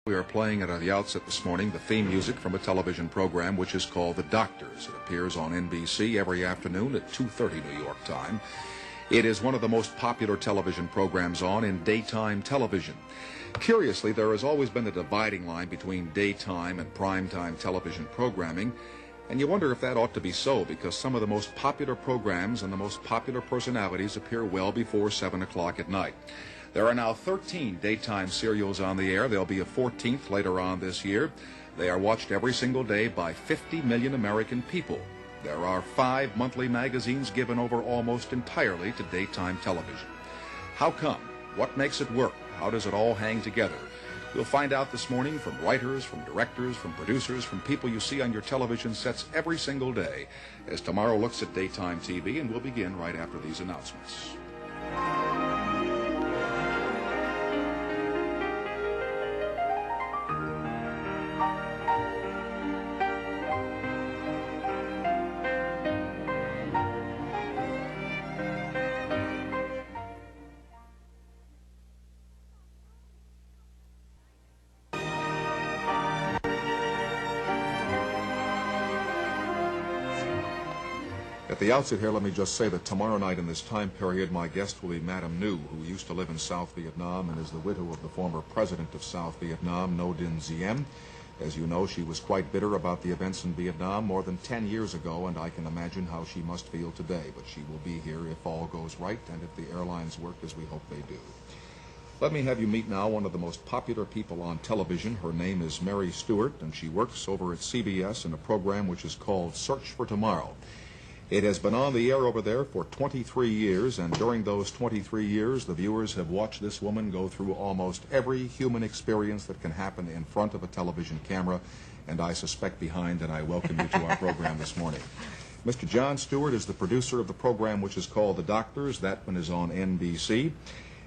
We are playing at the outset this morning the theme music from a television program which is called The Doctors. It appears on NBC every afternoon at 2:30 New York time. It is one of the most popular television programs on in daytime television. Curiously, there has always been a dividing line between daytime and primetime television programming, and you wonder if that ought to be so, because some of the most popular programs and the most popular personalities appear well before 7 o'clock at night. There are now 13 daytime serials on the air. There'll be a 14th later on this year. They are watched every single day by 50 million American people. There are 5 monthly magazines given over almost entirely to daytime television. How come? What makes it work? How does it all hang together? We'll find out this morning from writers, from directors, from producers, from people you see on your television sets every single day, as tomorrow looks at daytime TV, and we'll begin right after these announcements. At the outset here, let me just say that tomorrow night in this time period, my guest will be Madame Nhu, who used to live in South Vietnam and is the widow of the former president of South Vietnam, Ngo Dinh Diem. As you know, she was quite bitter about the events in Vietnam more than 10 years ago, and I can imagine how she must feel today. But she will be here if all goes right and if the airlines work as we hope they do. Let me have you meet now one of the most popular people on television. Her name is Mary Stewart, and she works over at CBS in a program which is called Search for Tomorrow. It has been on the air over there for 23 years, and during those 23 years, the viewers have watched this woman go through almost every human experience that can happen in front of a television camera, and I suspect behind, and I welcome you to our program this morning. Mr. Jon Stewart is the producer of the program which is called The Doctors. That one is on NBC.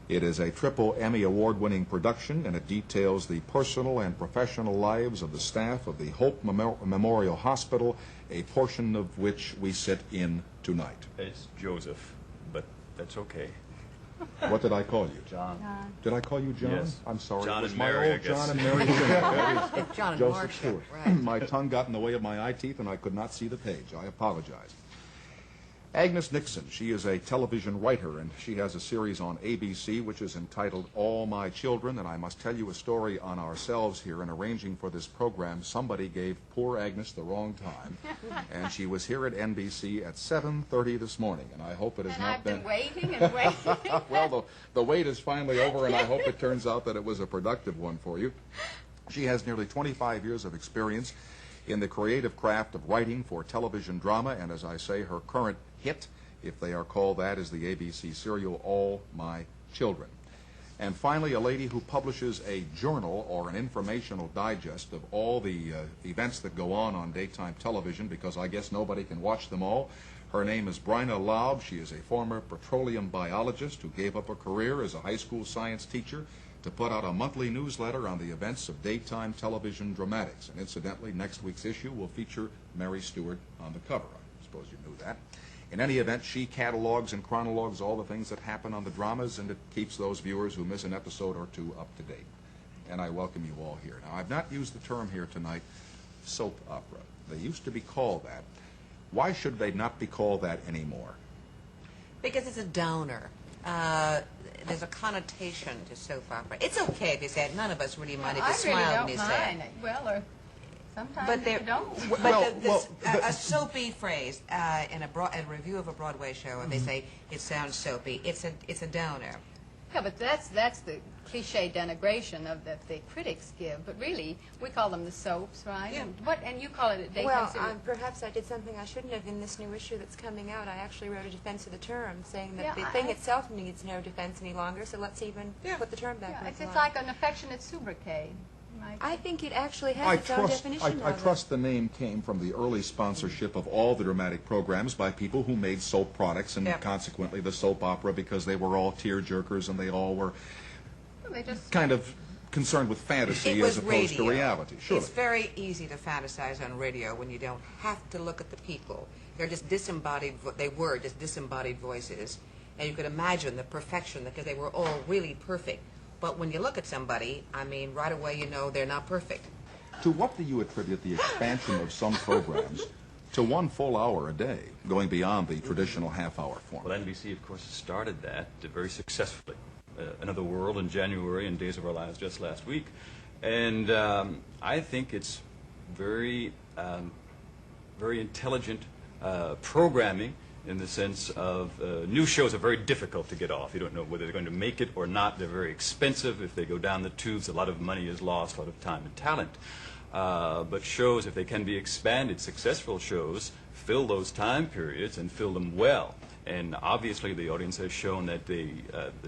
It is a triple Emmy award-winning production, and it details the personal and professional lives of the staff of the Hope Memorial Hospital, a portion of which we sit in tonight. It's Joseph, but that's okay. What did I call you? John. Did I call you John? Yes. I'm sorry. John It was and my Mary, old I guess. John and Mary. John and Joseph Marcia, Stewart. right. My tongue got in the way of my eye teeth, and I could not see the page. I apologize. Agnes Nixon, she is a television writer, and she has a series on ABC which is entitled All My Children, and I must tell you a story on ourselves here. In arranging for this program, somebody gave poor Agnes the wrong time, and she was here at NBC at 7:30 this morning, and I hope it has And not I've been... been waiting and waiting. Well, the wait is finally over, and I hope it turns out that it was a productive one for you. She has nearly 25 years of experience in the creative craft of writing for television drama, and as I say, her current hit, if they are called that, is the ABC serial All My Children. And finally, a lady who publishes a journal or an informational digest of all the events that go on daytime television, because I guess nobody can watch them all. Her name is Bryna Laub. She is a former petroleum biologist who gave up a career as a high school science teacher to put out a monthly newsletter on the events of daytime television dramatics. And incidentally, next week's issue will feature Mary Stewart on the cover. I suppose you knew that. In any event, she catalogs and chronologues all the things that happen on the dramas, and it keeps those viewers who miss an episode or two up to date. And I welcome you all here. Now, I've not used the term here tonight, soap opera. They used to be called that. Why should they not be called that anymore? Because it's a downer. There's a connotation to soap opera. It's okay if you say it. None of us really mind if you smile when you say it. Well, or sometimes But you there, don't. a soapy phrase in a review of a Broadway show, and they say it sounds soapy. It's a downer. Yeah, but that's the cliche denigration of that the critics give. But really, we call them the soaps, right? Yeah. And you call it a daytime Well, serial. perhaps I did something I shouldn't have in this new issue that's coming out. I actually wrote a defense of the term, saying that Yeah, the thing itself needs no defense any longer, so let's even put the term back Yeah, in it's its like an affectionate sobriquet. I think it actually has its own definition I of trust the name came from the early sponsorship of all the dramatic programs by people who made soap products, and consequently the soap opera, because they were all tear-jerkers and they all were They just kind of concerned with fantasy as opposed to reality. Surely. It's very easy to fantasize on radio when you don't have to look at the people. They're just disembodied. They were just disembodied voices, and you could imagine the perfection because they were all really perfect. but when you look at somebody, I mean, right away you know they're not perfect. To what do you attribute the expansion of some programs to 1 full hour a day, going beyond the traditional half-hour format? Well, NBC, of course, started that very successfully. Another World in January and Days of Our Lives just last week. And I think it's very, very intelligent programming in the sense of new shows are very difficult to get off. You don't know whether they're going to make it or not. They're very expensive. If they go down the tubes, a lot of money is lost, a lot of time and talent. But shows, if they can be expanded, successful shows, fill those time periods and fill them well. And obviously the audience has shown that the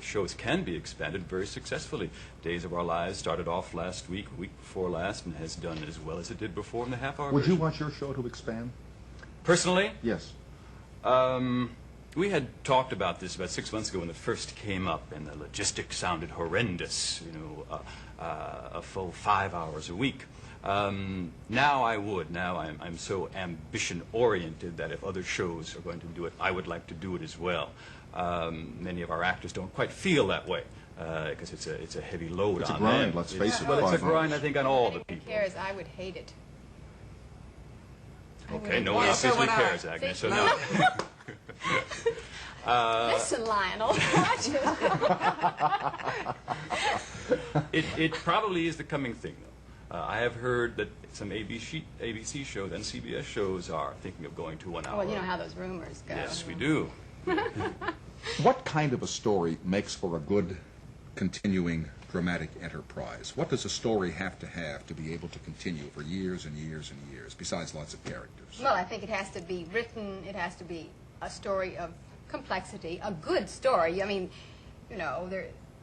shows can be expanded very successfully. Days of Our Lives started off last week, week before last, and has done as well as it did before in the half-hour Would you version. want your show to expand? Personally? Yes. We had talked about this about 6 months ago when it first came up, and the logistics sounded horrendous, you know, a full 5 hours a week. Now I would. Now I'm so ambition-oriented that if other shows are going to do it, I would like to do it as well. Many of our actors don't quite feel that way because it's a heavy load It's a on grind, them. let's face it. Well, it's a 5 grind, hours. I think, on all the Anybody people. cares, I would hate it. Okay, no one Yeah, so obviously would I. cares, Agnes, so See? no. Listen, Lionel, watch it. It probably is the coming thing, though. I have heard that some ABC shows and CBS shows are thinking of going to 1 hour. Well, you know how those rumors go. Yes, we do. What kind of a story makes for a good, continuing dramatic enterprise? What does a story have to be able to continue for years and years and years, besides lots of characters? Well, I think it has to be written, it has to be a story of complexity, a good story. I mean, you know,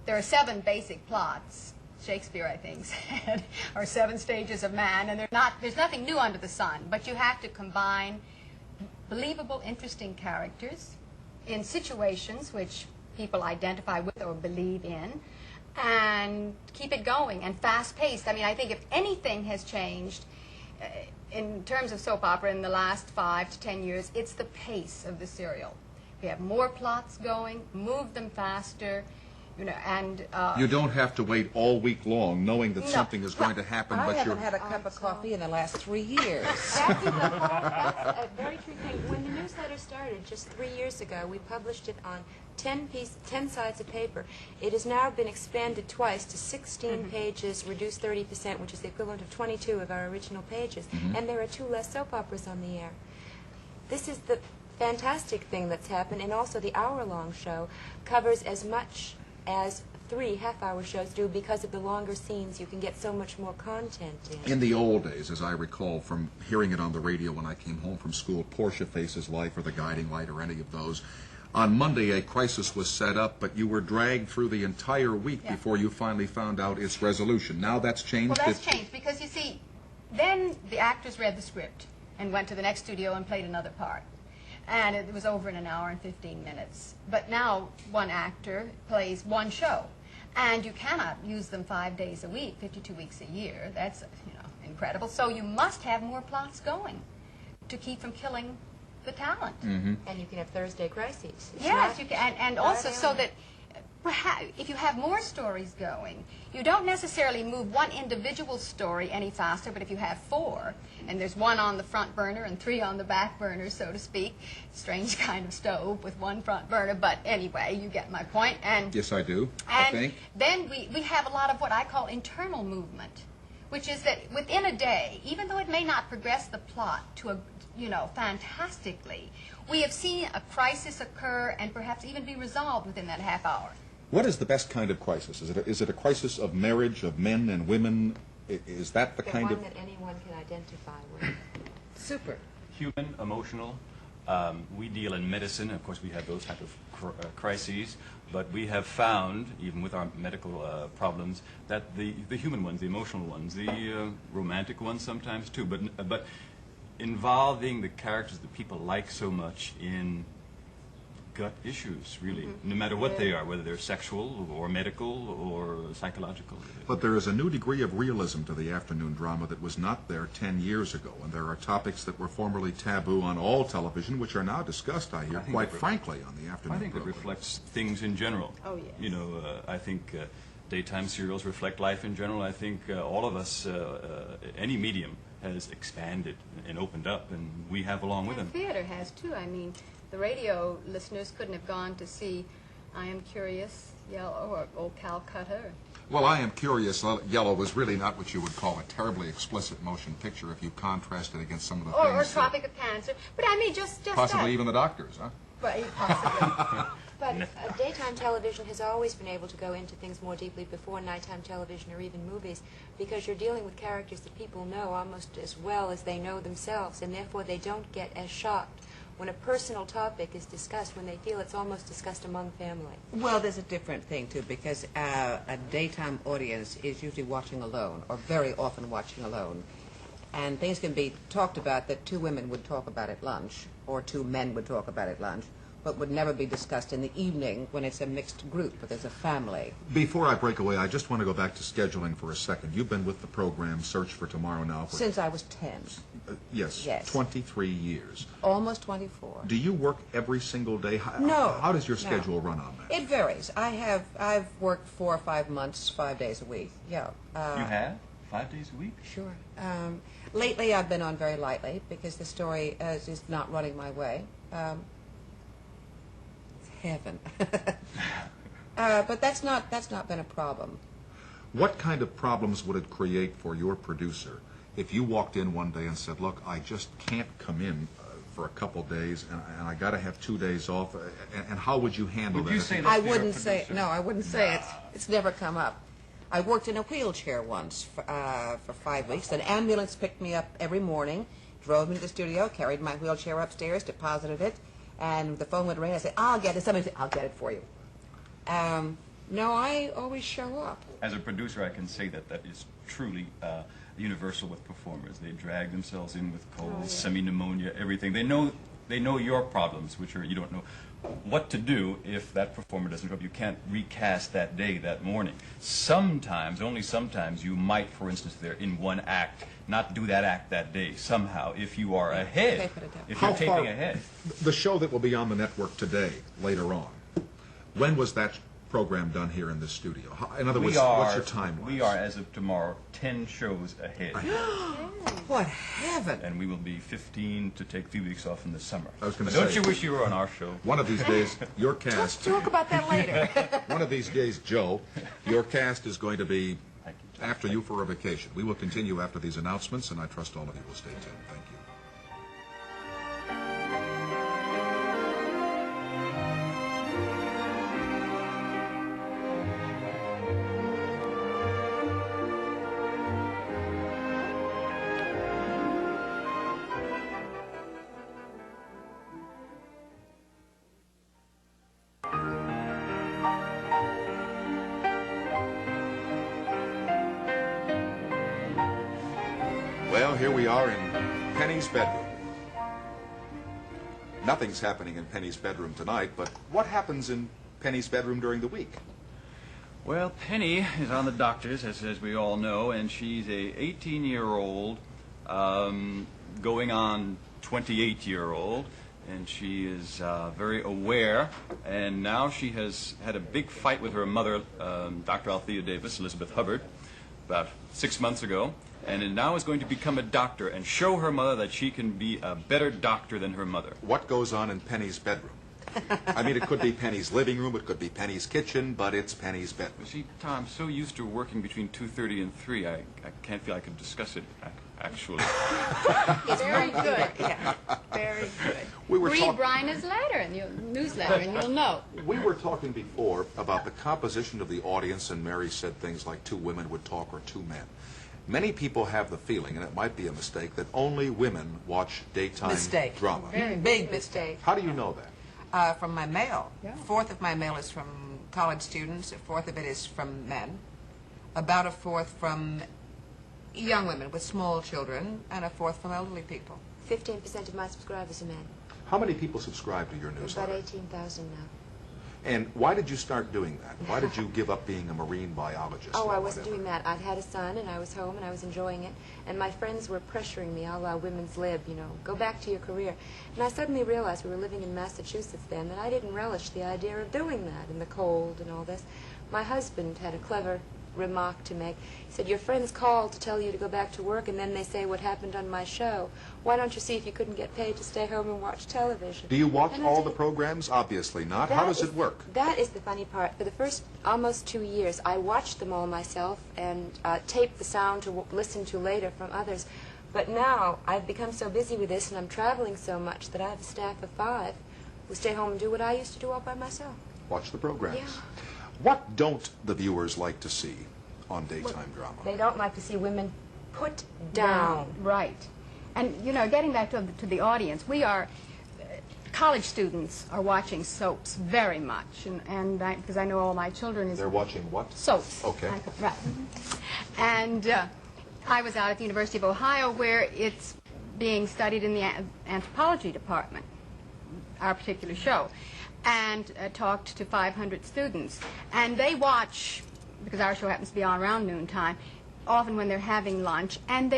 there are 7 basic plots. Shakespeare, I think, said, or 7 stages of man, and there's nothing new under the sun. But you have to combine believable, interesting characters in situations which people identify with or believe in, and keep it going, and fast-paced. I mean, I think if anything has changed in terms of soap opera in the last 5 to 10 years, it's the pace of the serial. We have more plots going, move them faster, you know, and... You don't have to wait all week long knowing that No. something is going to happen, I but haven't you're... had a cup of coffee in the last 3 years. That's a very true thing. When the newsletter started just 3 years ago, we published it on 10 sides of paper. It has now been expanded twice to 16 pages, reduced 30%, which is the equivalent of 22 of our original pages. And there are 2 less soap operas on the air. This is the fantastic thing that's happened, and also the hour-long show covers as much as 3 half-hour shows do because of the longer scenes. You can get so much more content in. In the old days, as I recall from hearing it on the radio when I came home from school, Portia Faces Life or The Guiding Light or any of those, on Monday a crisis was set up, but you were dragged through the entire week Yeah. before you finally found out its resolution. Now that's changed. Well, that's changed because, you see, then the actors read the script and went to the next studio and played another part. And it was over in an hour and 15 minutes. But now one actor plays one show. And you cannot use them 5 days a week, 52 weeks a year. That's, you know, incredible. So you must have more plots going to keep from killing the talent. And you can have Thursday crises. It's Yes, not- you can, and not also the so only- that perhaps if you have more stories going, you don't necessarily move one individual story any faster, but if you have 4, and there's 1 on the front burner and 3 on the back burner, so to speak, strange kind of stove with 1 front burner, but anyway, you get my point. And Yes, I do, I and think. then we have a lot of what I call internal movement, which is that within a day, even though it may not progress the plot to a, you know, fantastically, we have seen a crisis occur and perhaps even be resolved within that half hour. What is the best kind of crisis? Is it a crisis of marriage, of men and women? Is that the The kind one of... that anyone can identify with. Super. Human, emotional. We deal in medicine. Of course, we have those type of crises. But we have found, even with our medical problems, that the human ones, the emotional ones, the romantic ones sometimes too, but involving the characters that people like so much in gut issues, really, no matter what they are, whether they're sexual or medical or psychological. But there is a new degree of realism to the afternoon drama that was not there 10 years ago, and there are topics that were formerly taboo on all television, which are now discussed, I hear, quite frankly, on the afternoon I think it program. reflects things in general. Oh, yes. You know, I think daytime serials reflect life in general. I think all of us, any medium, has expanded and opened up, and we have along with them. Theater has too. I mean, the radio listeners couldn't have gone to see I Am Curious Yellow or Old Calcutta. Well, I Am Curious Yellow was really not what you would call a terribly explicit motion picture if you contrast it against some of the Or things. Tropic of Cancer. But I mean, just Possibly that. even the doctors, huh? But possibly. But daytime television has always been able to go into things more deeply before nighttime television or even movies, because you're dealing with characters that people know almost as well as they know themselves, and therefore they don't get as shocked when a personal topic is discussed, when they feel it's almost discussed among family. Well, there's a different thing, too, because a daytime audience is usually watching alone, or very often watching alone. And things can be talked about that two women would talk about at lunch, or two men would talk about at lunch, but would never be discussed in the evening when it's a mixed group, but there's a family. Before I break away, I just want to go back to scheduling for a second. You've been with the program Search for Tomorrow now for... Since I was 10. Yes, Yes. 23 years. Almost 24. Do you work every single day? No. How does your No. schedule run on that? It varies. I've worked 4 or 5 months, 5 days a week. Yeah. You have 5 days a week? Sure. Lately, I've been on very lightly because the story is not running my way. It's heaven. But that's not been a problem. What kind of problems would it create for your producer if you walked in one day and said, look, I just can't come in for a couple days, and I got to have 2 days off, and how would you handle Would that? you say that I to your wouldn't say producer? no. I wouldn't say it. It's never come up. I worked in a wheelchair once for 5 weeks. An ambulance picked me up every morning, drove me to the studio, carried my wheelchair upstairs, deposited it, and the phone would ring. I said, "I'll get it." Somebody said, "I'll get it for you." No, I always show up. As a producer, I can say that that is truly universal with performers. They drag themselves in with colds, semi-pneumonia, everything. They know your problems, which are you don't know what to do if that performer doesn't show up. You can't recast that day, that morning. Sometimes, only sometimes, you might, for instance, there in one act, not do that act that day. Somehow, if you are ahead, Tape it down. if How you're taping far- ahead. The show that will be on the network today, later on, when was that program done here in this studio? In other words, what's your timeline? We are, as of tomorrow, 10 shows ahead. What heaven! And we will be 15 to take 3 weeks off in the summer. I was gonna Don't say- you wish you were on our show? One of these days, your cast... Talk about that later. One of these days, Joe, your cast is going to be Thank you. after you for a vacation. We will continue after these announcements, and I trust all of you will stay tuned. Thank you. Well, here we are in Penny's bedroom. Nothing's happening in Penny's bedroom tonight, but what happens in Penny's bedroom during the week? Well, Penny is on the doctors, as we all know, and she's a 18-year-old going on 28-year-old, and she is very aware, and now she has had a big fight with her mother, Dr. Althea Davis, Elizabeth Hubbard, about 6 months ago, and now is going to become a doctor and show her mother that she can be a better doctor than her mother. What goes on in Penny's bedroom? I mean, it could be Penny's living room, it could be Penny's kitchen, but it's Penny's bedroom. See, Tom, I'm so used to working between 2:30 and 3, I can't feel I could discuss it, actually. Very good. Yeah. Very good. We were Read talk- Bryna's letter in your newsletter, and you'll know. We were talking before about the composition of the audience, and Mary said things like 2 women would talk or 2 men. Many people have the feeling, and it might be a mistake, that only women watch daytime Mistake. drama. Very Big mistake. How do you know that? From my mail. Yeah. 1/4 of my mail is from college students. 1/4 of it is from men. About 1/4 from young women with small children, and 1/4 from elderly people. 15% of my subscribers are men. How many people subscribe to your About newsletter? 18,000 now. And why did you start doing that? Why did you give up being a marine biologist? Oh, or I wasn't whatever? doing that. I'd had a son, and I was home, and I was enjoying it. And my friends were pressuring me, a la Women's Lib, you know, go back to your career. And I suddenly realized we were living in Massachusetts then, that I didn't relish the idea of doing that in the cold and all this. My husband had a clever remark to make. He said, your friends call to tell you to go back to work, and then they say what happened on my show. Why don't you see if you couldn't get paid to stay home and watch television? Do you watch And I all tell the you, programs? Obviously not. How does it work? That is the funny part. For the first almost 2 years, I watched them all myself and taped the sound to listen to later from others. But now I've become so busy with this, and I'm traveling so much that I have a staff of 5 who stay home and do what I used to do all by myself. Watch the programs. Yeah. What don't the viewers like to see on daytime drama? They don't like to see women put down. Right. And, you know, getting back to the audience, we are, college students are watching soaps very much, and because I know all my children They're watching what? soaps. Okay. Right. And I was out at the University of Ohio where it's being studied in the anthropology department, our particular show, and talked to 500 students. And they watch, because our show happens to be on around noontime, often when they're having lunch, and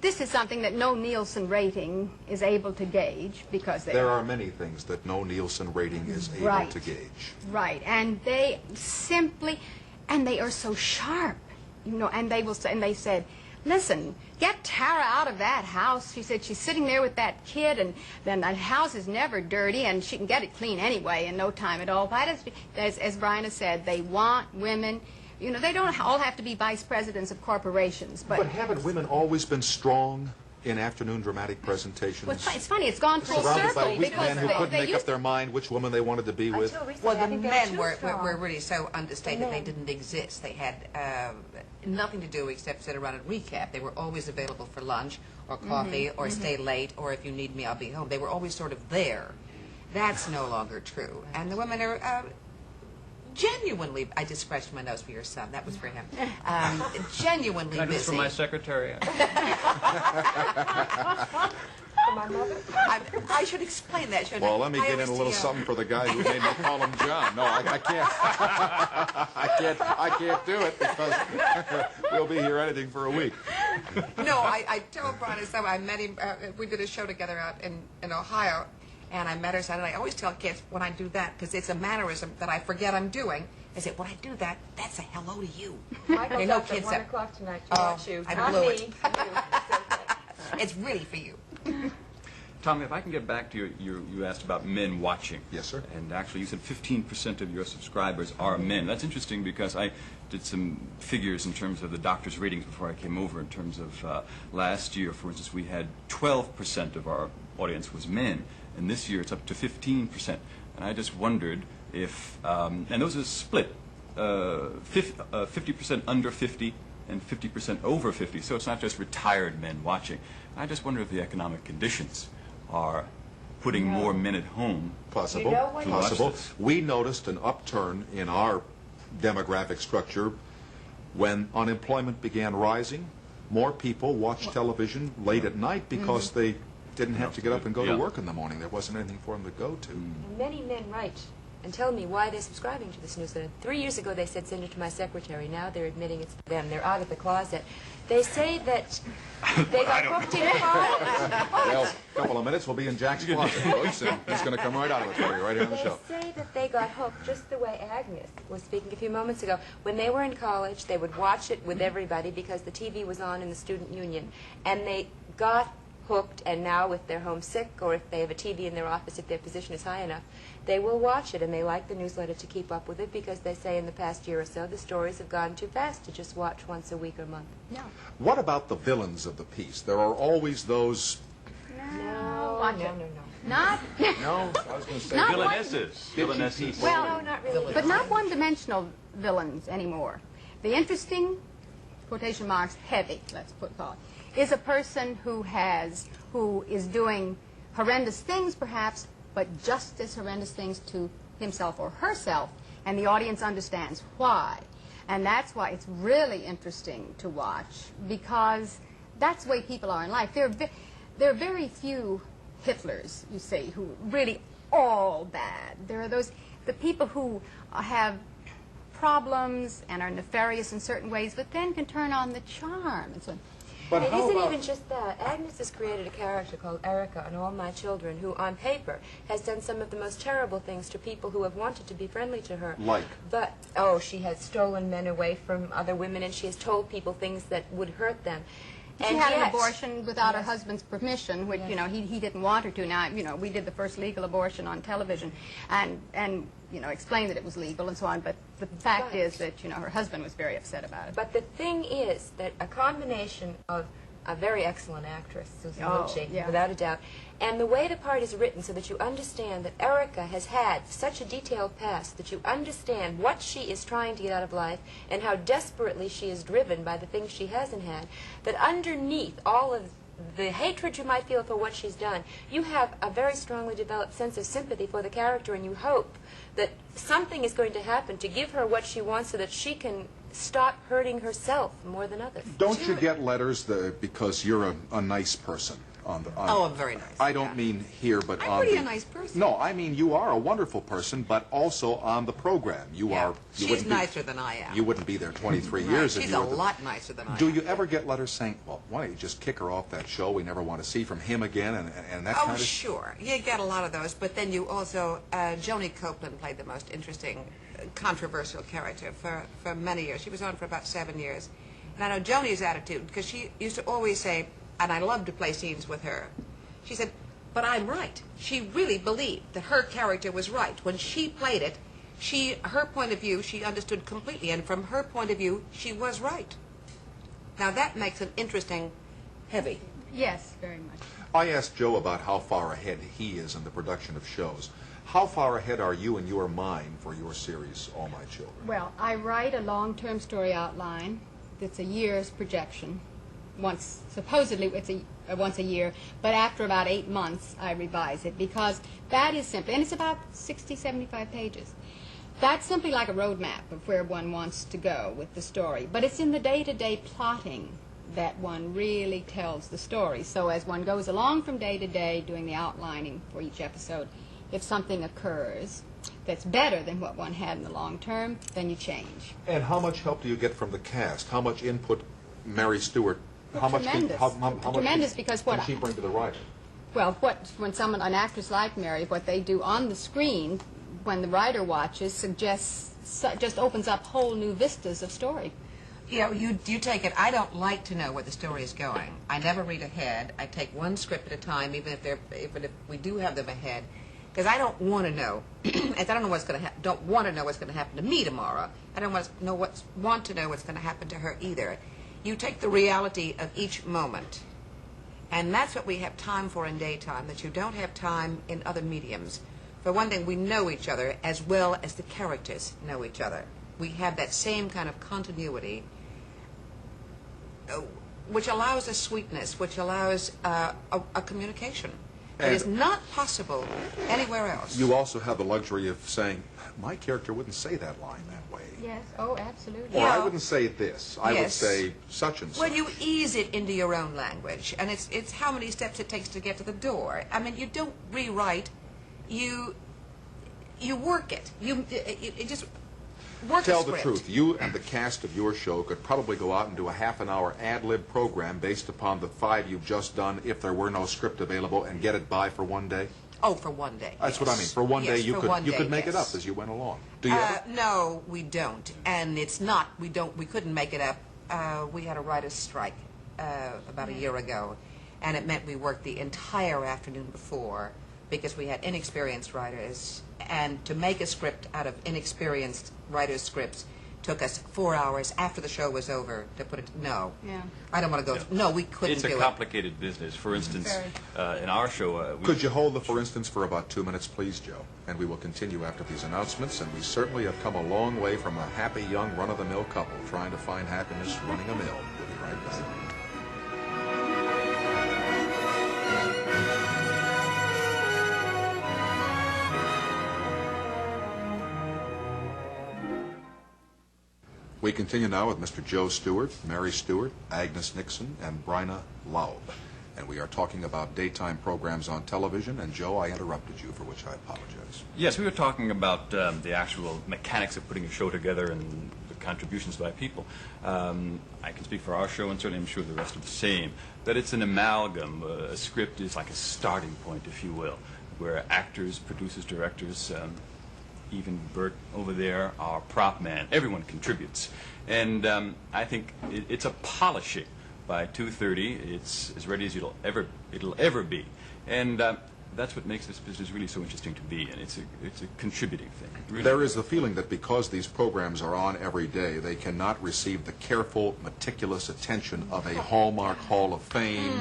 this is something that no Nielsen rating is able to gauge, because There are many things that no Nielsen rating is able Right. to gauge. Right, and they simply, and they are so sharp, you know, and they will say, and they said, listen, get Tara out of that house. She said she's sitting there with that kid, and then that house is never dirty, and she can get it clean anyway in no time at all. Why does, as Brian has said, they want women, you know, they don't all have to be vice presidents of corporations, But haven't women always been strong in afternoon dramatic presentations? well, it's funny, it's gone full Surrounded by circle, weak because men who couldn't they make used up their mind which woman they wanted to be with. Until recently, Well, I the think they men too were strong. really so understated they didn't exist. They had nothing to do except sit around and recap. They were always available for lunch or coffee or stay late, or if you need me, I'll be home. They were always sort of there. That's no longer true. And the women are genuinely, I just scratched my nose for your son. That was for him. Genuinely Can I do this busy. for my secretary? For my mother. I should explain that, shouldn't Well, I? let me I get in always a little do, something for the guy who made me call him John. No, I can't. I can't do it because we'll be here editing for a week. No, I told Brian so I met him. We did a show together out in Ohio, and I met her son. And I always tell kids when I do that, because it's a mannerism that I forget I'm doing. I say, when I do that, that's a hello to you. Michael's You know, up at kids 1 that- o'clock tonight to Oh, watch you. I Not blew me. it. You. It's okay. It's really for you. Tommy, if I can get back to you asked about men watching. Yes, sir. And actually, you said 15% of your subscribers are men. That's interesting because I did some figures in terms of the doctor's ratings before I came over. In terms of last year, for instance, we had 12% of our audience was men, and this year it's up to 15%. And I just wondered if, and those are split, 50% under 50 and 50% over 50. So it's not just retired men watching. I just wonder if the economic conditions are putting more men at home. Possible. You know what- Possible. Watch this. We noticed an upturn in our demographic structure when unemployment began rising. More people watched television late at night because they didn't have to get up and go to Yeah. work in the morning. There wasn't anything for them to go to. And many men write and tell me why they're subscribing to this newsletter. 3 years ago they said send it to my secretary. Now they're admitting it's for them. They're out of the closet. They say that they got hooked in college. Well, a couple of minutes, we'll be in Jack's closet, folks, and he's going to come right out of it for you, right here on the show. They say that they got hooked just the way Agnes was speaking a few moments ago. When they were in college, they would watch it with everybody because the TV was on in the student union. And they got hooked, and now if they're homesick or if they have a TV in their office, if their position is high enough, they will watch it, and they like the newsletter to keep up with it because they say in the past year or so the stories have gone too fast to just watch once a week or month. No. What about the villains of the piece? There are always those... No, Watch no, it. no, no. Not, No, I was going to say... Not Villainesses. Villainesses. well, No, not really. but not one-dimensional villains anymore. The interesting, quotation marks, heavy, let's call it, is a person who is doing horrendous things, perhaps, but just as horrendous things to himself or herself, and the audience understands why. And that's why it's really interesting to watch, because that's the way people are in life. There are very few Hitlers, you see, who really all bad. There are the people who have problems and are nefarious in certain ways, but then can turn on the charm and so on. But It how isn't about... even just that. Agnes has created a character called Erica on All My Children, who on paper has done some of the most terrible things to people who have wanted to be friendly to her. Like? But, oh, she has stolen men away from other women, and she has told people things that would hurt them. She And had an yet- abortion without her Yes. husband's permission, which, Yes. you know, he didn't want her to. Now, you know, we did the first legal abortion on television and you know, explained that it was legal and so on, but the fact Right. is that, you know, her husband was very upset about it. But the thing is that a combination of a very excellent actress, Susan Oh, Lucci, yeah. without a doubt, and the way the part is written so that you understand that Erica has had such a detailed past that you understand what she is trying to get out of life and how desperately she is driven by the things she hasn't had, that underneath all of the hatred you might feel for what she's done, you have a very strongly developed sense of sympathy for the character, and you hope that something is going to happen to give her what she wants so that she can stop hurting herself more than others. Don't you get letters because you're a nice person? Oh, I'm very nice. I don't mean here, but I'm on pretty the... a nice person. No, I mean you are a wonderful person, but also on the program. You Yeah. are... You She's wouldn't be- nicer than I am. You wouldn't be there 23 Right, years if she's you a were the- lot nicer than I am. Do you ever get letters saying, well, why don't you just kick her off that show? We never want to see from him again, and that Oh, kind of... sure. You get a lot of those, but then you also, Joni Copeland played the most interesting, controversial character for many years. She was on for about 7 years. And I know Joni's attitude, because she used to always say, and I loved to play scenes with her, she said, but I'm right. She really believed that her character was right. When she played it, her point of view, she understood completely, and from her point of view, she was right. Now that makes it interesting, heavy. Yes, very much. I asked Joe about how far ahead he is in the production of shows. How far ahead are you in your mind for your series, All My Children? Well, I write a long-term story outline that's a year's projection. Supposedly it's once a year, but after about 8 months I revise it, because that is simply, and it's about 60, 75 pages. That's simply like a roadmap of where one wants to go with the story, but it's in the day-to-day plotting that one really tells the story. So as one goes along from day to day doing the outlining for each episode, if something occurs that's better than what one had in the long term, then you change. And how much help do you get from the cast? How much input Mary Stewart... Well, tremendous. Tremendous, because what can she bring to the writer? Well, when an actress like Mary, what they do on the screen when the writer watches just opens up whole new vistas of story. You know, you take it. I don't like to know where the story is going. I never read ahead. I take one script at a time, even if we do have them ahead, because I don't want to know. I don't know what's going to happen. Don't want to know what's going to happen to me tomorrow. I don't want to know what's going to happen to her either. You take the reality of each moment, and that's what we have time for in daytime that you don't have time in other mediums. For one thing, we know each other as well as the characters know each other. We have that same kind of continuity, which allows a sweetness, which allows a communication that is not possible anywhere else. You also have the luxury of saying, my character wouldn't say that line that way. Yes. Oh, absolutely. Or I Yeah. wouldn't say this. I would Yes. say such and such. Well, you ease it into your own language, and it's how many steps it takes to get to the door. I mean, you don't rewrite, you work it. You just work Tell a the script. truth. You and the cast of your show could probably go out and do a half-an-hour ad-lib program based upon the 5 you've just done if there were no script available and get it by for one day. Oh, for one day. That's what I mean. yes. For one day, Yes, you for could one you day, could make it yes. up as you went along. Do you ever? No, we don't, and it's not. We couldn't make it up. We had a writer's strike about a year ago, and it meant we worked the entire afternoon before because we had inexperienced writers, and to make a script out of inexperienced writers' scripts took us 4 hours after the show was over to put it. No, Yeah. I don't want to go. No, we couldn't It's a do it. complicated business. For instance, in our show, Could you hold the for instance for about 2 minutes, please, Joe? And we will continue after these announcements, and we certainly have come a long way from a happy young run-of-the-mill couple trying to find happiness running a mill. We'll be right back. We continue now with Mr. Joe Stewart, Mary Stewart, Agnes Nixon, and Bryna Laub. And we are talking about daytime programs on television. And, Joe, I interrupted you, for which I apologize. Yes, we were talking about the actual mechanics of putting a show together and the contributions by people. I can speak for our show, and certainly I'm sure the rest are the same, that it's an amalgam. A script is like a starting point, if you will, where actors, producers, directors, even Bert over there, our prop man, everyone contributes. And I think it's a polishing. By 2:30, it's as ready as it'll ever be. And that's what makes this business really so interesting to be in. It's a contributing thing. Really. There is the feeling that because these programs are on every day, they cannot receive the careful, meticulous attention of a Hallmark Hall of Fame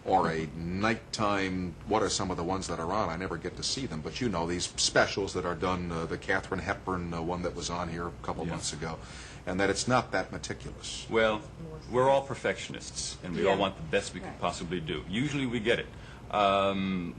or a nighttime. What are some of the ones that are on? I never get to see them, but you know, these specials that are done, the Katharine Hepburn one that was on here a couple months ago, and that it's not that meticulous. Well, we're all perfectionists, and we all want the best we can possibly do. Usually we get it.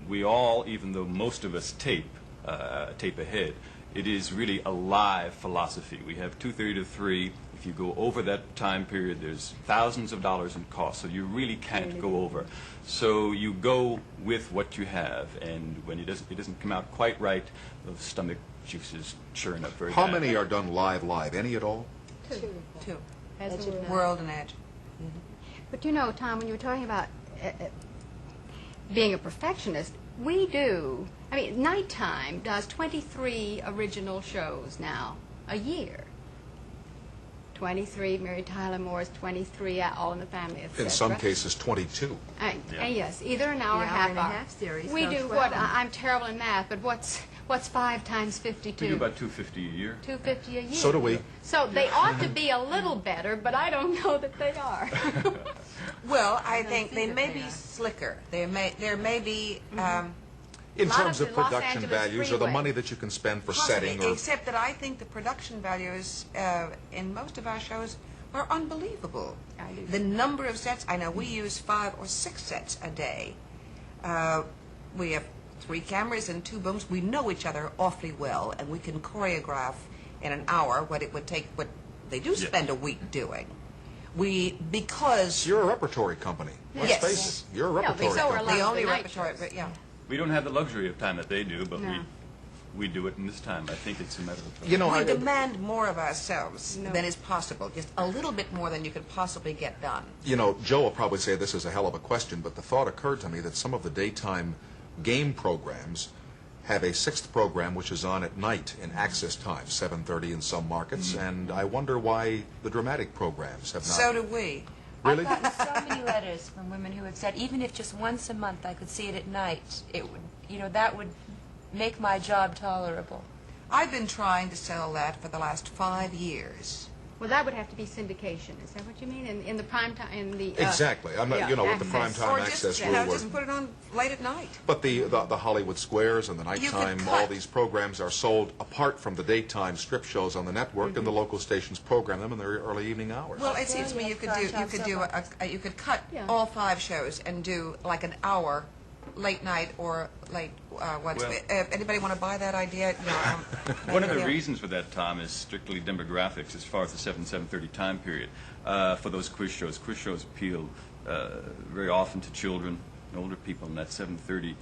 We all, even though most of us tape ahead, it is really a live philosophy. We have 2:30 to 3. If you go over that time period, there's thousands of dollars in cost, so you really can't go over. So you go with what you have, and when it doesn't come out quite right, the stomach juices churn up very How bad. many are done live? Any at all? Two. As a rule. World and Edge. But you know, Tom, when you were talking about being a perfectionist, we do. I mean, Nighttime does 23 original shows now a year. 23, Mary Tyler Moore's 23, All in the Family, etc. In some cases, 22. And yes, either an hour, The half hour and a hour. half series We go do 12. what? I'm terrible in math, but what's 5 times 52? We do about $250 a year. $250 a year. So do we. So they ought to be a little better, but I don't know that they are. Well, I think they may be slicker. There may be In lot terms of of the Los production Angeles values or the freeway. money that you can spend for possibly, setting or... except that I think the production values in most of our shows are unbelievable. I do. The number of sets, I know we use 5 or 6 sets a day. We have 3 cameras and 2 booms. We know each other awfully well, and we can choreograph in an hour what it would take, what they do spend a week doing. Because You're a repertory company. Let's Yes. face it. You're a Yeah, repertory so are company. the of only the night repertoire, shows. but yeah. We don't have the luxury of time that they do, but No. we do it in this time. I think it's a matter of time. You know, We I, demand more of ourselves than is possible, just a little bit more than you could possibly get done. you know, Joe will probably say this is a hell of a question, but the thought occurred to me that some of the daytime game programs have a 6th program which is on at night in access time, 7:30 in some markets, and I wonder why the dramatic programs have not. So do we. Really? I've gotten so many letters from women who have said, even if just once a month I could see it at night, it would, that would make my job tolerable. I've been trying to sell that for the last 5 years. Well, that would have to be syndication. Is that what you mean? In the prime time, in the Exactly. I'm not, yeah, with the access. primetime Or access just, rule. just put it on late at night. But the Hollywood Squares and the You could nighttime, cut. all these programs are sold apart from the daytime strip shows on the network, and the local stations program them in their early evening hours. Well, it seems to me you could cut Yeah. all 5 shows and do like an hour late night or late what's Well- anybody want to buy that idea? No, One of the yeah. reasons for that, Tom, is strictly demographics as far as the 7-7:30 time period. For those quiz shows appeal very often to children and older people, and that 7:30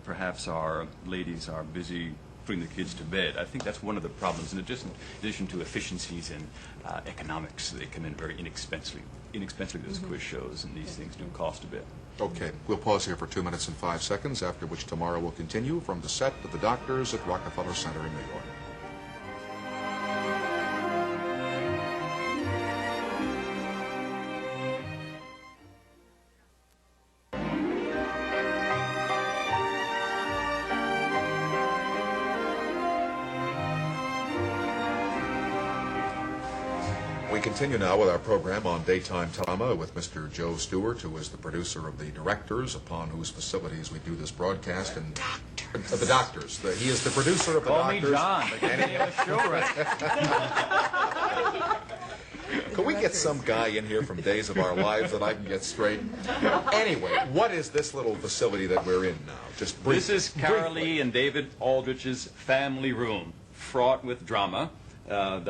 perhaps our ladies are busy putting their kids to bed. I think that's one of the problems. In addition to efficiencies in economics, they come in very inexpensively, those quiz shows, and these things do cost a bit. Okay, we'll pause here for 2 minutes and 5 seconds, after which tomorrow we'll continue from the set of The Doctors at Rockefeller Center in New York. We continue now with our program on daytime drama with Mr. Joe Stewart, who is the producer of The Directors, upon whose facilities we do this broadcast. And The Doctors. He is the producer of The Call me Doctors. John, but you have a show right. Can we get some guy in here from Days of Our Lives that I can get straight? Anyway, what is this little facility that we're in now? Just briefly. This is Carolee and David Aldrich's family room, fraught with drama.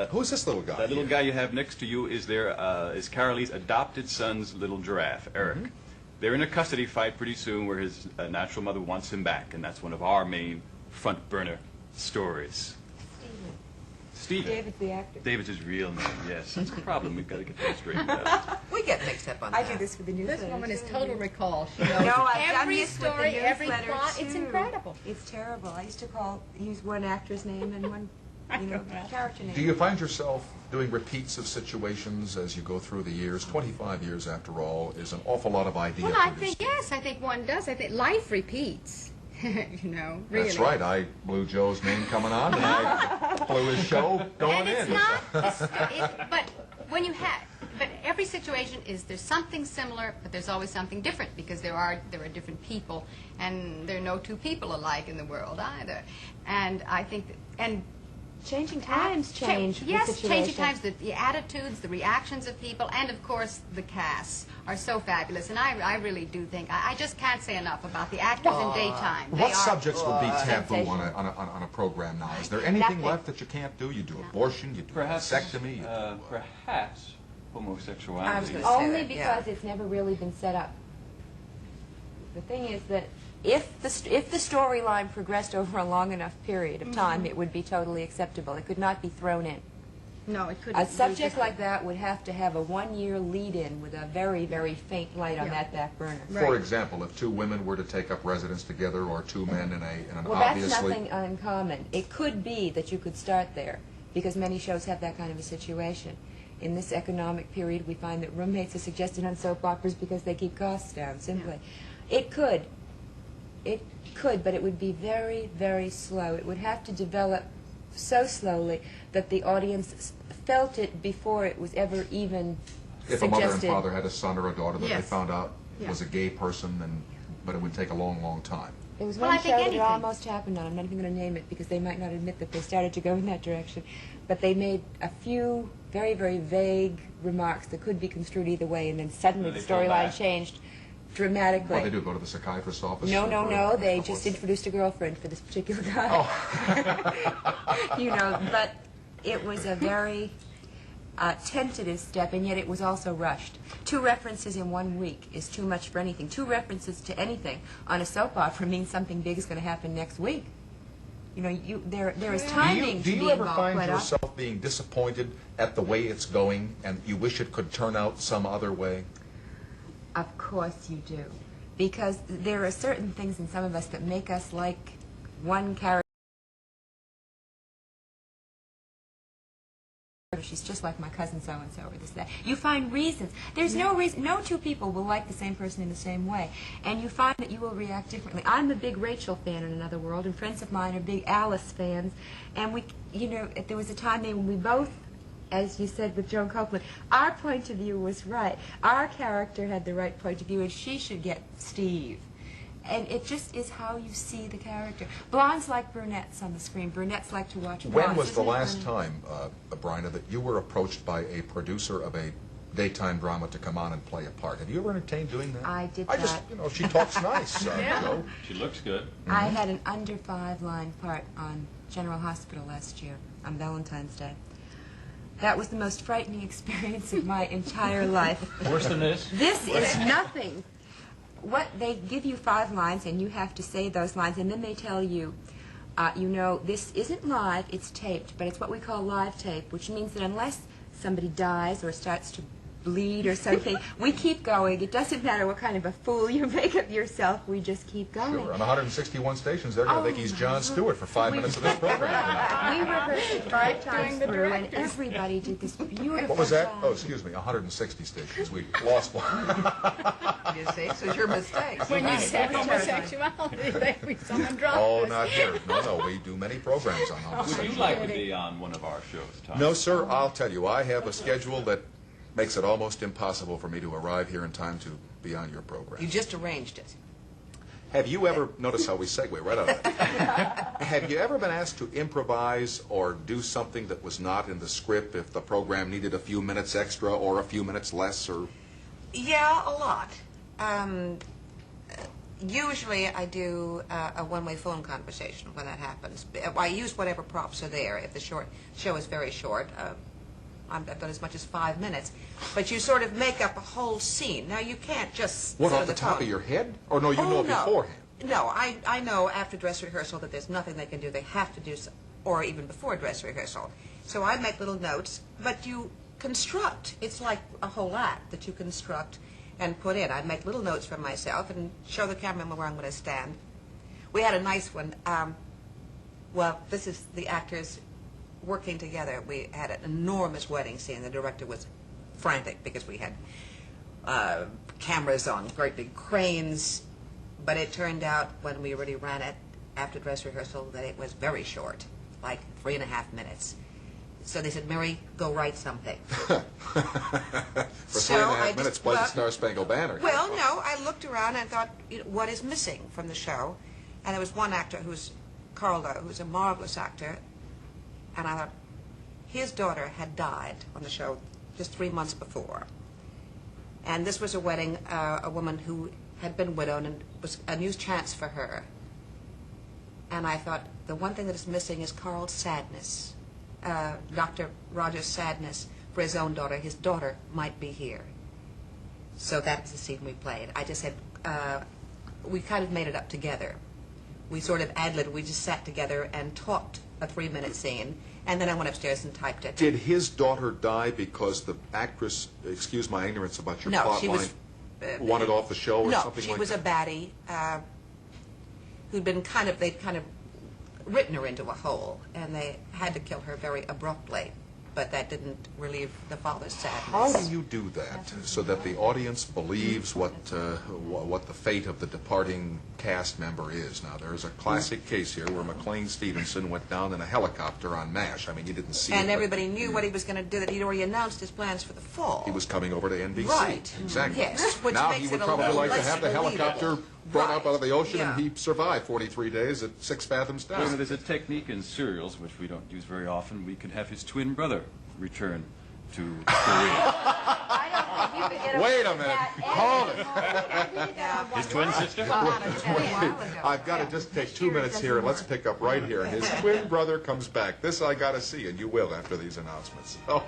Who's this little guy? That little guy you have next to you is is Carolee's adopted son's little giraffe, Eric. Mm-hmm. They're in a custody fight pretty soon where his natural mother wants him back, and that's one of our main front burner stories. Stephen. David's the actor. David's his real name, yes. That's a problem. We've got to get that straightened out. We get mixed up on I that. do this for the newsletter. This woman is too. total recall. She knows No, I've done every this with the story, every newsletter, plot. It's too. incredible. It's terrible. I used to use one actor's name and one, character name. Do you find yourself doing repeats of situations as you go through the years? 25 years, after all, is an awful lot of idea. Well, I produced. think, yes, I think one does. I think life repeats. Really. That's right. I blew Joe's name coming on, and I blew his show going And it's in. not, but when you have, but every situation there's something similar, but there's always something different because there are different people, and there are no two people alike in the world either. And I think, Changing times change the Yes, situation. changing times, the attitudes, the reactions of people, and of course the casts are so fabulous. And I really do think, I just can't say enough about the actors in daytime. They What are subjects would be taboo sensational. on a program now? Is there anything Nothing. left that you can't do? You do abortion, you do vasectomy. Perhaps I was homosexuality. gonna say Only that, yeah. because it's never really been set up. The thing is that if the storyline progressed over a long enough period of time, it would be totally acceptable. It could not be thrown in. No, it couldn't. A subject like that would have to have a one-year lead-in with a very, very faint light on Yeah. that back burner. For example, if two women were to take up residence together, or two men in an Well, that's obviously... nothing uncommon. It could be that you could start there, because many shows have that kind of a situation. In this economic period, we find that roommates are suggested on soap operas because they keep costs down, simply. It could, but it would be very, very slow. It would have to develop so slowly that the audience felt it before it was ever even If suggested. a mother and father had a son or a daughter that they Yes. found out Yeah. was a gay person, but it would take a long, long time. There was Well, one I show think that it anything. almost happened on. I'm not even going to name it because they might not admit that they started to go in that direction. But they made a few very, very vague remarks that could be construed either way, and then suddenly And the they pulled storyline back. changed dramatically. What they do, go to the psychiatrist's office? No, no, or- no. They or just what? introduced a girlfriend for this particular guy. Oh. You know, but it was a very tentative step, and yet it was also rushed. 2 references in 1 week is too much for anything. 2 references to anything on a soap opera means something big is going to happen next week. You know, there is timing Do to you be ever involved find quite often. yourself being disappointed at the way it's going, and you wish it could turn out some other way? Of course you do. Because there are certain things in some of us that make us like one character. She's just like my cousin so-and-so or this, that. You find reasons. There's no reason. No 2 people will like the same person in the same way. And you find that you will react differently. I'm a big Rachel fan in Another World, and friends of mine are big Alice fans. And we, you know, there was a time there when we both, as you said with Joan Copeland, our point of view was right. Our character had the right point of view, and she should get Steve. And it just is how you see the character. Blondes like brunettes on the screen. Brunettes like to watch blondes. When was the Isn't it last funny? time, Bryna, that you were approached by a producer of a daytime drama to come on and play a part? Have you ever entertained doing that? I did I just, not. you know, she talks nice. Yeah. You know. She looks good. I had an under 5-line part on General Hospital last year on Valentine's Day. That was the most frightening experience of my entire life. Worse than this? This is nothing. What they give you 5 lines, and you have to say those lines, and then they tell you, you know, this isn't live, it's taped, but it's what we call live tape, which means that unless somebody dies or starts to bleed or something, we keep going. It doesn't matter what kind of a fool you make of yourself, we just keep going. Sure. On 161 stations, they're going to think he's Jon Stewart for 5 minutes of this program. We rehearsed it 5 times the through, and directors. everybody did this beautiful What was that? job. Oh, excuse me, 160 stations. We lost one. You see, so it's your mistake. When you Right. said homosexuality, someone dropped Oh, us. not here. No, we do many programs on Would homosexuality. you like to be on one of our shows, Tom? No, sir, I'll tell you, I have a schedule that makes it almost impossible for me to arrive here in time to be on your program. You just arranged it. Have you ever, notice how we segue right out of it. Have you ever been asked to improvise or do something that was not in the script if the program needed a few minutes extra or a few minutes less, or? Yeah, a lot. Usually I do a one-way phone conversation when that happens. I use whatever props are there. If the show is very short, I've done as much as 5 minutes. But you sort of make up a whole scene. Now, you can't just What, sit off on the top phone. of your head? Or no, you know Oh, it no. beforehand? No, I know after dress rehearsal that there's nothing they can do. They have to do, or even before dress rehearsal. So I make little notes, but you construct. It's like a whole act that you construct and put in. I make little notes for myself and show the cameraman where I'm going to stand. We had a nice one. Well, this is the actors working together. We had an enormous wedding scene. The director was frantic because we had cameras on great big cranes, but it turned out when we really ran it after dress rehearsal that it was very short, like 3.5 minutes. So they said, Mary, go write something. For 3.5 minutes, play the Star Spangled Banner. Well, no, I looked around and thought, what is missing from the show? And there was one actor who's Carl Lowe, who's a marvelous actor, and I thought, his daughter had died on the show just 3 months before. And this was a wedding, a woman who had been widowed, and it was a new chance for her. And I thought, the one thing that is missing is Carl's sadness, Dr. Rogers' sadness for his own daughter. His daughter might be here. So that's the scene we played. I just said, we kind of made it up together. We sort of ad-libbed. We just sat together and talked a 3-minute scene, and then I went upstairs and typed it. Did his daughter die because the actress, excuse my ignorance about your No, plot she line, was wanted off the show or something like that? No, she was a baddie who'd been they'd kind of written her into a hole, and they had to kill her very abruptly. But that didn't relieve the father's sadness. How do you do that so that the audience believes what the fate of the departing cast member is? Now, there is a classic case here where McLean Stevenson went down in a helicopter on MASH. I mean, you didn't see it. And everybody knew what he was going to do, that he'd already announced his plans for the fall. He was coming over to NBC. Right. Exactly. Yes, which now makes he it would a probably little like to less have the helicopter believable. brought up out of the ocean, Yeah. and he survived 43 days at 6 fathoms You know, down. there's a technique in serials, which we don't use very often. We can have his twin brother return to Korea. I don't think you could get away Wait a with minute. that Hold it. His twin sister? I've got to just take 2 minutes here, and let's pick up right here. His twin brother comes back. This I got to see, and you will after these announcements. Oh.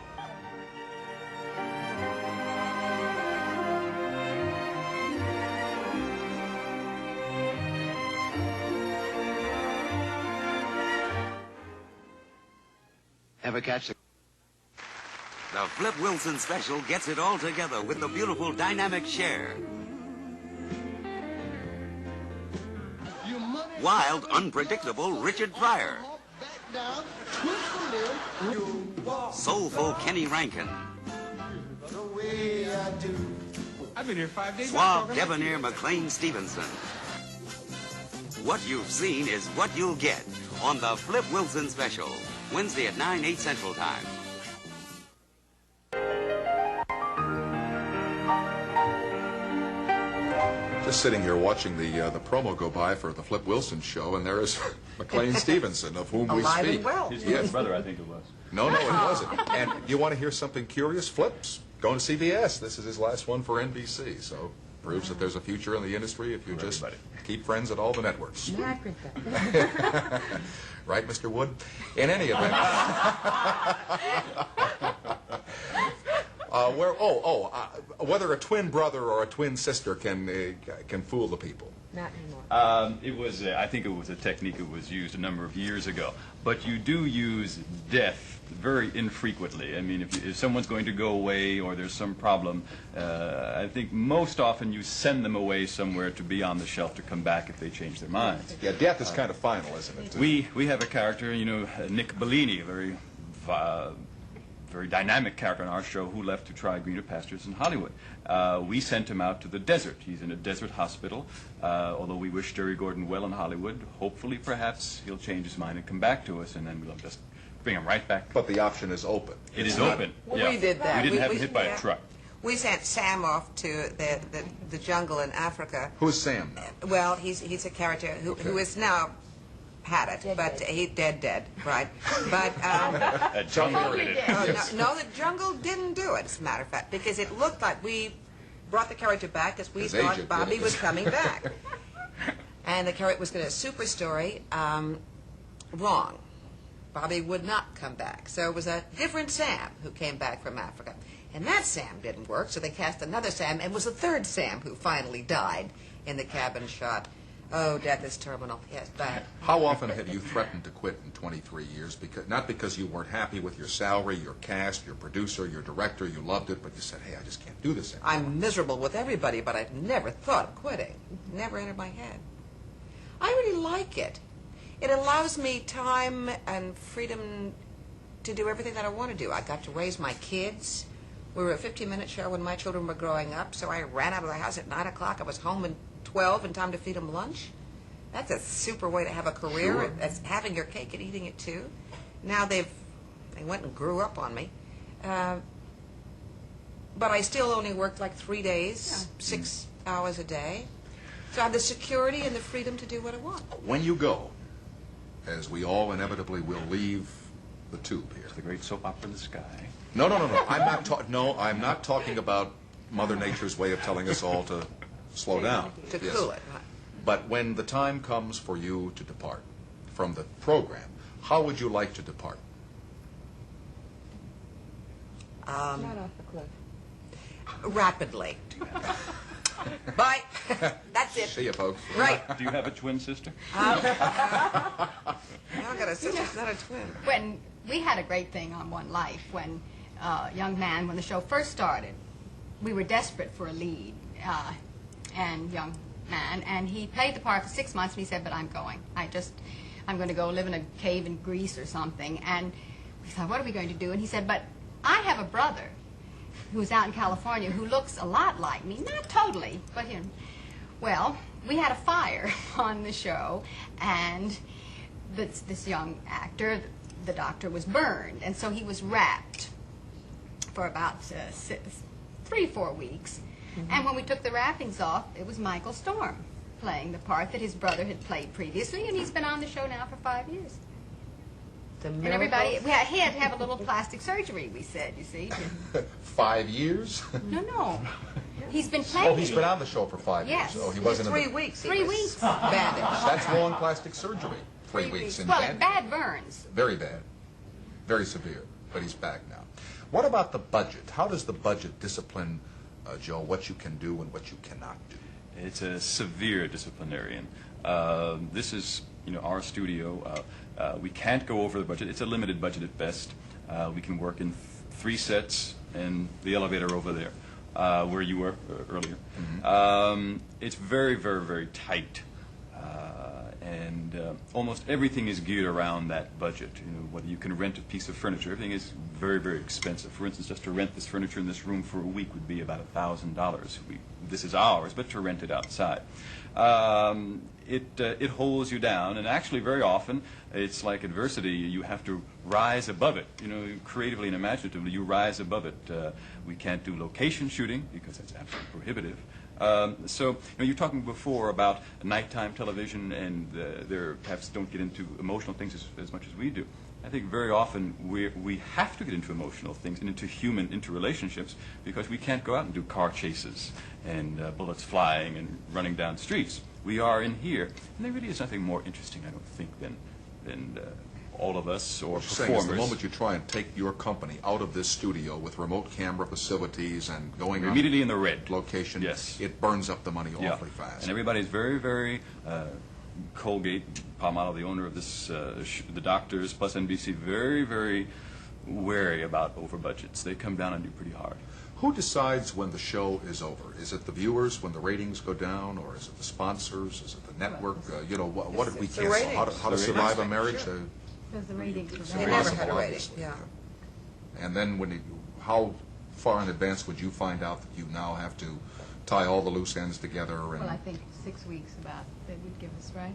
Ever catch the... The Flip Wilson special gets it all together with the beautiful dynamic Cher. Wild, unpredictable Richard Pryor. Soulful Kenny Rankin. I've been here 5 days. Suave, debonair McLean Stevenson. What you've seen is what you'll get on the Flip Wilson special. Wednesday at 9, 8 Central Time. Just sitting here watching the promo go by for the Flip Wilson show, and there is McLean Stevenson, of whom we Alive speak. and well. His Yes. twin brother, I think it was. No, it wasn't. And you want to hear something curious? Flip's going to CBS. This is his last one for NBC, so proves that there's a future in the industry if you For just everybody. keep friends at all the networks. Right, Mr. Wood? In any event. Whether a twin brother or a twin sister can fool the people. Not anymore. It was, I think it was a technique that was used a number of years ago. But you do use death very infrequently. I mean, if someone's going to go away or there's some problem, I think most often you send them away somewhere to be on the shelf to come back if they change their minds. Yeah, death is kind of final, isn't it? We have a character, you know, Nick Bellini, a very dynamic character on our show, who left to try greener pastures in Hollywood. We sent him out to the desert. He's in a desert hospital. Although we wish Jerry Gordon well in Hollywood, hopefully, perhaps, he'll change his mind and come back to us, and then we'll just bring him right back. But the option is open. It is not- open. Well, yeah. we did that. We didn't have him We- hit by yeah. a truck. We sent Sam off to the jungle in Africa. Who's Sam? Well, he's a character who is now had it, but he dead, right? But A jungle in it. no, the jungle didn't do it. As a matter of fact, because it looked like we brought the character back because we His thought agent Bobby did it. was coming back, and the character was going to super story. Wrong. Bobby would not come back, so it was a different Sam who came back from Africa. And that Sam didn't work, so they cast another Sam, and it was the third Sam who finally died in the cabin shot. Oh, death is terminal. Yes, bad. How often have you threatened to quit in 23 years? Not because you weren't happy with your salary, your cast, your producer, your director, you loved it, but you said, hey, I just can't do this anymore. I'm miserable with everybody, but I've never thought of quitting. Never entered my head. I really like it. It allows me time and freedom to do everything that I want to do. I got to raise my kids. We were a 15-minute show when my children were growing up, so I ran out of the house at 9 o'clock. I was home at 12 in time to feed them lunch. That's a super way to have a career. Sure. That's having your cake and eating it too. Now they went and grew up on me. But I still only worked like 3 days, 6 hours a day. So I have the security and the freedom to do what I want. When you go, as we all inevitably will leave the tube here. It's the great soap opera in the sky. No. I'm not talking about Mother Nature's way of telling us all to slow down. To Yes. cool it. But when the time comes for you to depart from the program, how would you like to depart? Not off the cliff. Rapidly. Bye. That's it. See you, folks. Right. Do you have a twin sister? I got a sister, it's not a twin. When we had a great thing on One Life, when young man, when the show first started, we were desperate for a lead, and young man, and he played the part for 6 months, and he said, but I'm going. I'm going to go live in a cave in Greece or something. And we thought, what are we going to do? And he said, but I have a brother who's out in California who looks a lot like me, not totally, but him. Well, we had a fire on the show, and this young actor, the doctor, was burned, and so he was wrapped for about 3-4 weeks. And when we took the wrappings off, it was Michael Storm playing the part that his brother had played previously, and he's been on the show now for 5 years. And everybody, he had to have a little plastic surgery, we said, you see. 5 years? No. He's been playing. Oh, he's been on the show for 5 Yes. years. Oh, he wasn't in 3 the... weeks. he 3 was weeks. bandaged. That's long plastic surgery. 3 weeks in Well, bed. bad burns. Very bad. Very severe. But he's back now. What about the budget? How does the budget discipline, Joe, what you can do and what you cannot do? It's a severe disciplinarian. This is, our studio. We can't go over the budget. It's a limited budget at best. We can work in 3 sets and the elevator over there, where you were earlier. Mm-hmm. It's very, very, very tight. And almost everything is geared around that budget. Whether you can rent a piece of furniture, everything is very, very expensive. For instance, just to rent this furniture in this room for a week would be about $1,000. This is ours, but to rent it outside. It holds you down, and actually very often it's like adversity. You have to rise above it. Creatively and imaginatively, you rise above it. We can't do location shooting because that's absolutely prohibitive. So you're talking before about nighttime television, and they perhaps don't get into emotional things as much as we do. I think very often we have to get into emotional things and into human interrelationships because we can't go out and do car chases and bullets flying and running down streets. We are in here, and there really is nothing more interesting, I don't think, than all of us or What you're saying performers. is the moment you try and take your company out of this studio with remote camera facilities and going We're on immediately in the red. location, Yes. it burns up the money Yeah. awfully fast. And everybody's very, very Colgate, Palmolive, the owner of this, the doctors, plus NBC, very, very wary about over budgets. They come down and do pretty hard. Who decides when the show is over? Is it the viewers when the ratings go down, or is it the sponsors? Is it the network? What did we It's the cancel? How to, ratings. how to The survive ratings. a marriage? Sure. Because the ratings were They bad. never Impossible, had a rating. obviously. Yeah. And then how far in advance would you find out that you now have to tie all the loose ends together? And Well, I think 6 weeks about they would give us, right?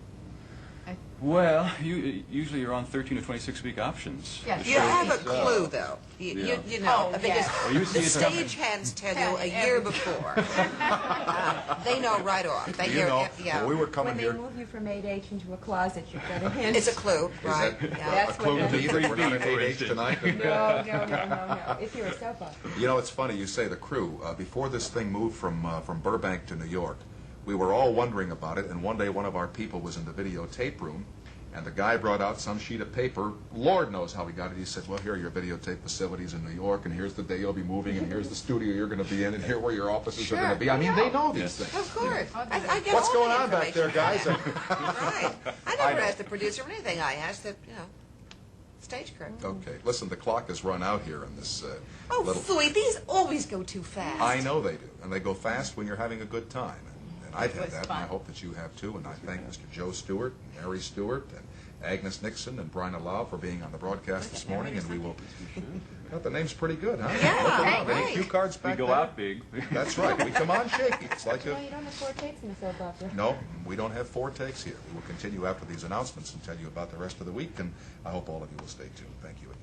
Well, usually you're on 13 or 26-week options. Yes. The You show have a is, clue, though. yeah. You know, Oh, because yes. Well, you see the it's a- stagehands tell you a Every- year before. They know right off. They you hear, know, yeah. when we were coming When they here, move you from 8H into a closet, you've got a hint. It's a clue, right? that- Yeah. That's a clue what to me that we're not at for 8H instance. tonight. And, No. If you're a soap opera. it's funny you say the crew. Before this thing moved from Burbank to New York, we were all wondering about it, and one day one of our people was in the videotape room, And the guy brought out some sheet of paper. Lord knows how he got it. He said, well, here are your videotape facilities in New York, and here's the day you'll be moving, and here's the studio you're going to be in, and here where your offices are going to be. I mean, they know these things. Of course. I get What's all going the on back there, guys? Right. I never asked the producer for anything. I asked the, stage crew. Okay, listen, the clock has run out here in this Oh, little... phooey, these always go too fast. I know they do, and they go fast when you're having a good time. And I've had was that, fun. and I hope that you have too. And I thank Mr. Joe Stewart, and Mary Stewart, and Agnes Nixon, and Brian Alau for being on the broadcast this morning. And we will... Got the name's pretty good, huh? Yeah, Look around. right. Any cue cards back We go there? out big. That's right. We come on shaky. It's like No, a... you don't have 4 takes in the soap opera. No, we don't have 4 takes here. We will continue after these announcements and tell you about the rest of the week, and I hope all of you will stay tuned. Thank you again.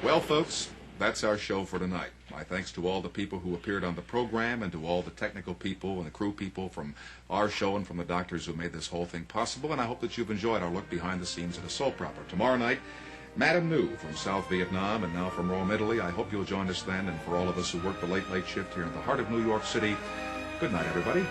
Well, folks, that's our show for tonight. My thanks to all the people who appeared on the program and to all the technical people and the crew people from our show and from the doctors who made this whole thing possible, and I hope that you've enjoyed our look behind the scenes of a soap opera. Tomorrow night, Madame New from South Vietnam and now from Rome, Italy. I hope you'll join us then, and for all of us who work the late shift here in the heart of New York City, good night, everybody.